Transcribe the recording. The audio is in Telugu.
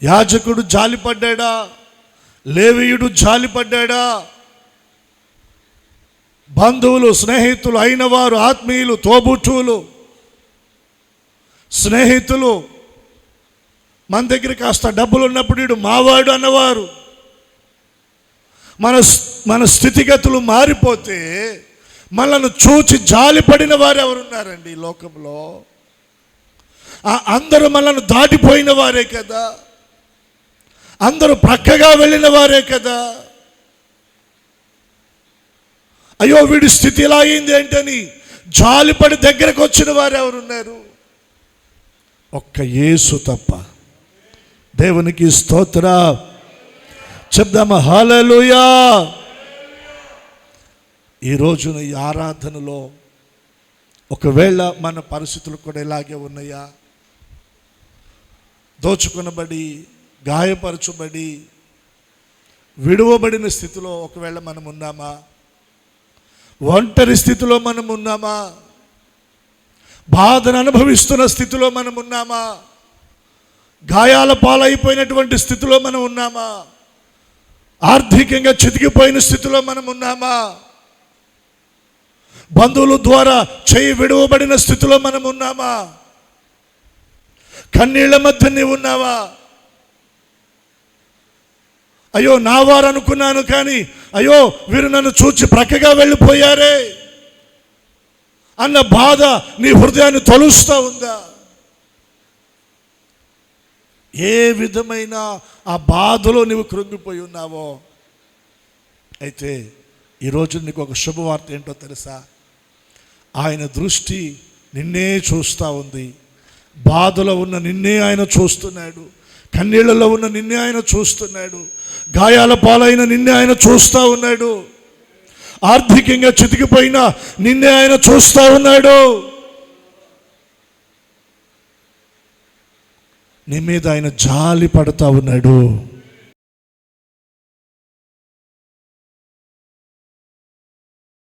యాజకుడు జాలిపడ్డా? లేవీయుడు జాలిపడ్డా? బంధువులు, స్నేహితులు అయిన వారు, ఆత్మీయులు, తోబుట్టువులు, స్నేహితులు, మన దగ్గర కాస్త డబ్బులు ఉన్నప్పుడు వీడు మావాడు అన్నవారు, మన స్థితిగతులు మారిపోతే మనల్ని చూచి జాలిపడిన వారు ఎవరున్నారండి ఈ లోకంలో? అందరూ మనల్ని దాటిపోయిన వారే కదా, అందరూ ప్రక్కగా వెళ్ళిన వారే కదా. అయ్యో వీడి స్థితి ఇలా అయింది ఏంటని జాలిపడి దగ్గరకు వచ్చిన వారు ఎవరున్నారు? ఒక్క యేసు తప్ప. దేవునికి స్తోత్రం చెప్దామా? హల్లెలూయా. ఈ రోజున ఈ ఆరాధనలో ఒకవేళ మన పరిస్థితులు కూడా ఇలాగే ఉన్నాయా? దోచుకొనబడి, గాయపరచబడి, విడువబడిన స్థితిలో ఒకవేళ మనం ఉన్నామా? ఒంటరి స్థితిలో మనం ఉన్నామా? బాధను అనుభవిస్తున్న స్థితిలో మనం ఉన్నామా? గాయాల పాలైపోయినటువంటి స్థితిలో మనం ఉన్నామా? ఆర్థికంగా చితికిపోయిన స్థితిలో మనం ఉన్నామా? బంధువుల ద్వారా చేయి విడువబడిన స్థితిలో మనం ఉన్నామా? కన్నీళ్ల మధ్య నీవు ఉన్నావా? అయ్యో నా వారు అనుకున్నాను కానీ అయ్యో వీరు నన్ను చూచి ప్రక్కగా వెళ్ళిపోయారే అన్న బాధ నీ హృదయాన్ని తొలుస్తూ ఉందా? ఏ విధమైన ఆ బాధలో నీవు కృంగిపోయి ఉన్నావో అయితే ఈరోజు నీకు ఒక శుభవార్త ఏంటో తెలుసా? ఆయన దృష్టి నిన్నే చూస్తూ ఉంది. బాధలో ఉన్న నిన్నే ఆయన చూస్తున్నాడు. కన్నీళ్లలో ఉన్న నిన్నే ఆయన చూస్తున్నాడు. గాయాల పాలైన నిన్నే ఆయన చూస్తూ ఉన్నాడు. ఆర్థికంగా చితికిపోయినా నిన్నే ఆయన చూస్తూ ఉన్నాడు. నీ మీద ఆయన జాలి పడతా ఉన్నాడు.